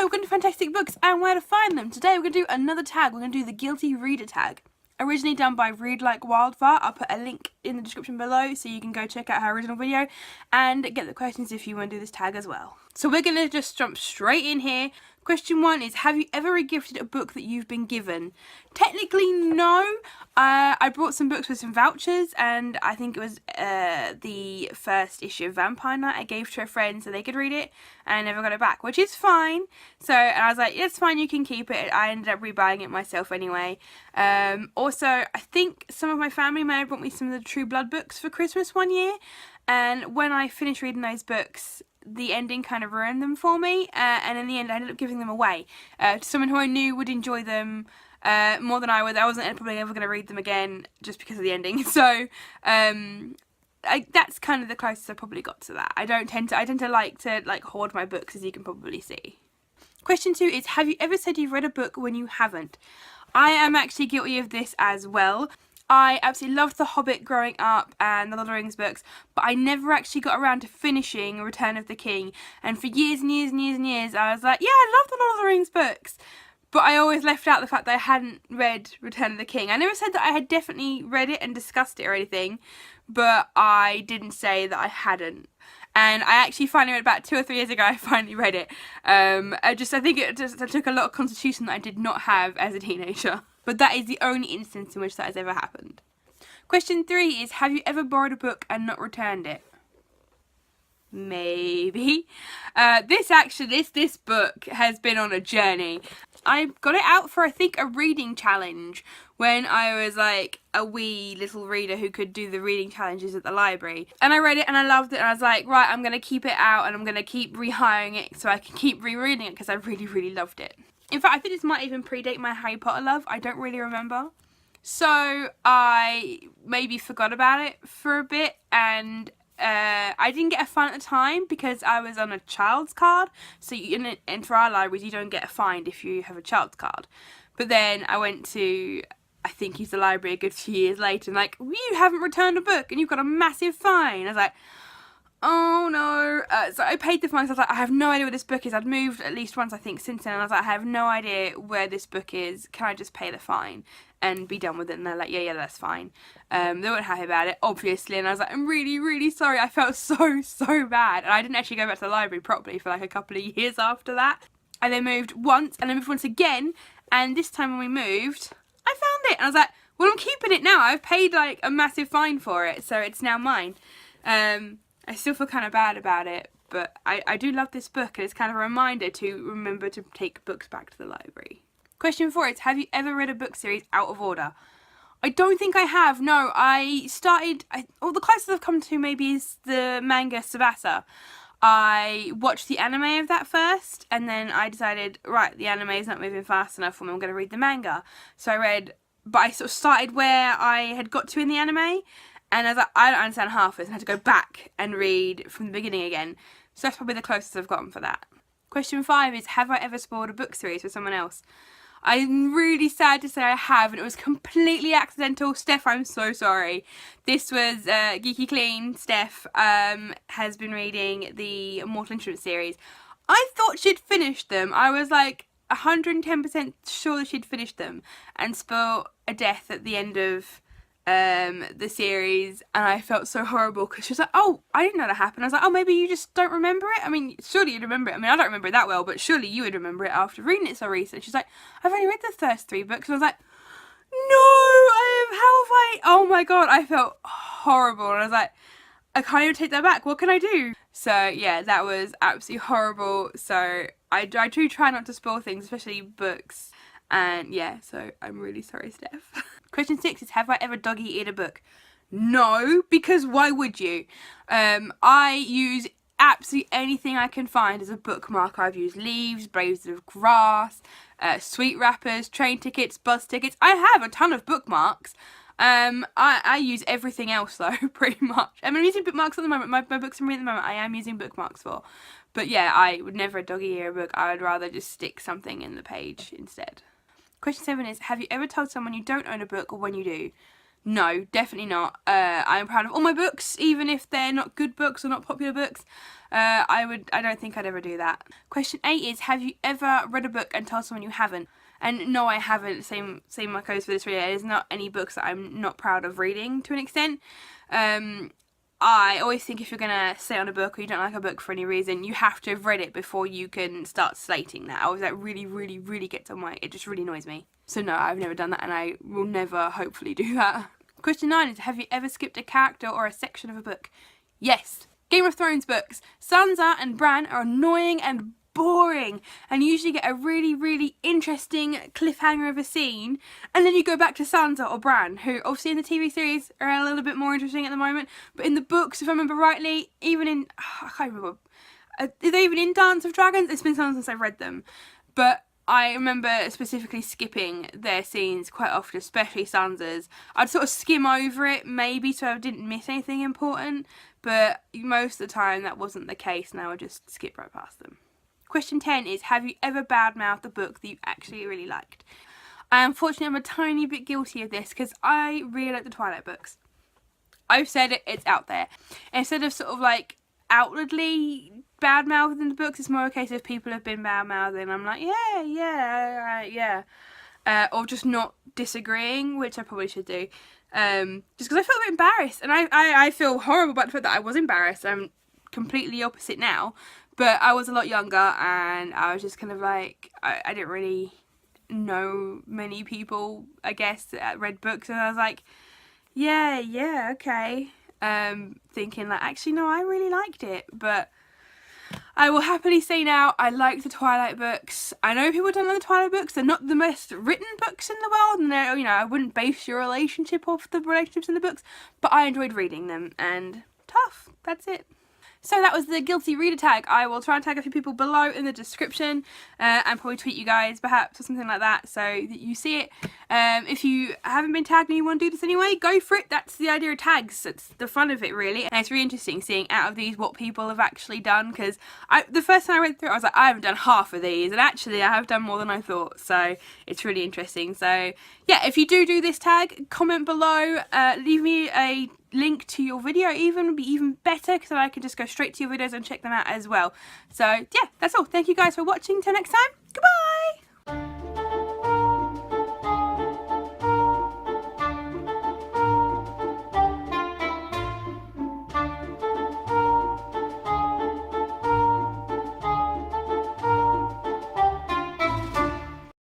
we're going to fantastic books and where to find them. Today we're going to do another tag. We're going to do the Guilty Reader tag. Originally done by Read Like Wildfire. I'll put a link in the description below so you can go check out her original video and get the questions if you want to do this tag as well. So we're going to just jump straight in here. Question 1 is, have you ever regifted a book that you've been given? Technically, no. I brought some books with some vouchers, and I think it was the first issue of Vampire Knight I gave to a friend so they could read it, and I never got it back, which is fine. So, and I was like, it's fine, you can keep it. I ended up rebuying it myself anyway. Also, I think some of my family may have brought me some of the True Blood books for Christmas one year, and when I finished reading those books, the ending kind of ruined them for me, and in the end I ended up giving them away to someone who I knew would enjoy them more than I would. I wasn't probably ever going to read them again just because of the ending. So that's kind of the closest I probably got to that. I tend to like to hoard my books, as you can probably see. Question 2 is, have you ever said you've read a book when you haven't? I am actually guilty of this as well. I absolutely loved The Hobbit growing up and the Lord of the Rings books, but I never actually got around to finishing Return of the King. And for years and years and years and years, I was like, yeah, I love the Lord of the Rings books. But I always left out the fact that I hadn't read Return of the King. I never said that I had definitely read it and discussed it or anything, but I didn't say that I hadn't. And I actually finally read about 2 or 3 years ago, I finally read it. I think it took a lot of constitution that I did not have as a teenager. But that is the only instance in which that has ever happened. Question 3 is, have you ever borrowed a book and not returned it? Maybe. This book has been on a journey. I got it out for, I think, a reading challenge when I was like a wee little reader who could do the reading challenges at the library. And I read it and I loved it, and I was like, right, I'm going to keep it out and I'm going to keep rehiring it so I can keep rereading it because I really, really loved it. In fact, I think this might even predate my Harry Potter love. I don't really remember. So I maybe forgot about it for a bit, and I didn't get a fine at the time because I was on a child's card. So and for our libraries, you don't get a fine if you have a child's card. But then I went to, I think, use the library a good few years later, and like, you haven't returned a book and you've got a massive fine. I was like, oh no. So I paid the fine. So I was like, I have no idea where this book is. I'd moved at least once, I think, since then. And I was like, I have no idea where this book is. Can I just pay the fine and be done with it? And they're like, yeah, that's fine. They weren't happy about it, obviously. And I was like, I'm really, really sorry. I felt so bad. And I didn't actually go back to the library properly for like a couple of years after that. I then moved once, and then moved once again. And this time when we moved, I found it. And I was like, well, I'm keeping it now. I've paid like a massive fine for it, so it's now mine. I still feel kind of bad about it, but I do love this book, and it's kind of a reminder to remember to take books back to the library. Question 4 is, have you ever read a book series out of order? I don't think I have, no. The closest I've come to maybe is the manga Tsubasa. I watched the anime of that first, and then I decided, right, the anime is not moving fast enough for me, I'm going to read the manga. So I sort of started where I had got to in the anime, and I was like, I don't understand half this, and I had to go back and read from the beginning again. So that's probably the closest I've gotten for that. Question 5 is, have I ever spoiled a book series for someone else? I'm really sad to say I have, and it was completely accidental. Steph, I'm so sorry. This was Geeky Clean. Steph has been reading the Mortal Instruments series. I thought she'd finished them. I was like 110% sure that she'd finished them, and spoiled a death at the end of the series, and I felt so horrible because she was like, oh, I didn't know that happened. I was like, oh, maybe you just don't remember it? I mean, surely you'd remember it. I mean, I don't remember it that well, but surely you would remember it after reading it so recent. She's like, I've only read the first 3 books. And I was like, no, oh my god, I felt horrible. And I was like, I can't even take that back. What can I do? So yeah, that was absolutely horrible. So I do try not to spoil things, especially books. And yeah, so I'm really sorry, Steph. Question 6 is, have I ever dog-eaten a book? No, because why would you? I use absolutely anything I can find as a bookmark. I've used leaves, blades of grass, sweet wrappers, train tickets, bus tickets. I have a ton of bookmarks. I use everything else though, pretty much. I'm using bookmarks at the moment. My books I'm reading at the moment, I am using bookmarks for. But yeah, I would never dog-eat a book. I would rather just stick something in the page instead. Question 7 is, have you ever told someone you don't own a book, or when you do? No, definitely not. I'm proud of all my books, even if they're not good books or not popular books. I don't think I'd ever do that. Question 8 is, have you ever read a book and told someone you haven't? And no, I haven't. Same like goes for this video. There's not any books that I'm not proud of reading to an extent. I always think if you're going to say on a book or you don't like a book for any reason, you have to have read it before you can start slating that. That really gets on it just really annoys me. So no, I've never done that, and I will never hopefully do that. Question 9 is, have you ever skipped a character or a section of a book? Yes. Game of Thrones books. Sansa and Bran are annoying and boring, and you usually get a really interesting cliffhanger of a scene, and then you go back to Sansa or Bran, who obviously in the TV series are a little bit more interesting at the moment, but in the books, if I remember rightly, even in, I can't remember, are they even in Dance of Dragons? It's been so long since I've read them, but I remember specifically skipping their scenes quite often, especially Sansa's. I'd sort of skim over it maybe so I didn't miss anything important, but most of the time that wasn't the case, and I would just skip right past them. Question 10 is, have you ever badmouthed a book that you actually really liked? Unfortunately, I'm a tiny bit guilty of this because I really like the Twilight books. I've said it, it's out there. Instead of sort of like outwardly badmouthing the books, it's more a case of people have been badmouthing. I'm like, yeah. Or just not disagreeing, which I probably should do. Just because I felt a bit embarrassed. And I feel horrible about the fact that I was embarrassed. I'm completely opposite now. But I was a lot younger, and I was just kind of like, I didn't really know many people, I guess, that read books, and I was like, yeah, okay. Thinking like, actually, no, I really liked it, but I will happily say now, I like the Twilight books. I know people don't like the Twilight books, they're not the most written books in the world, and I wouldn't base your relationship off the relationships in the books, but I enjoyed reading them, and tough, that's it. So that was the guilty reader tag. I will try and tag a few people below in the description and probably tweet you guys perhaps or something like that so that you see it. If you haven't been tagged and you want to do this anyway, go for it. That's the idea of tags. That's the fun of it, really. And it's really interesting seeing out of these what people have actually done, because the first time I went through it, I was like, I haven't done half of these, and actually I have done more than I thought, so it's really interesting. So yeah, if you do this tag, comment below, leave me a link to your video would be even better, because then I can just go straight to your videos and check them out as well. So yeah, that's all. Thank you guys for watching. Till next time, goodbye.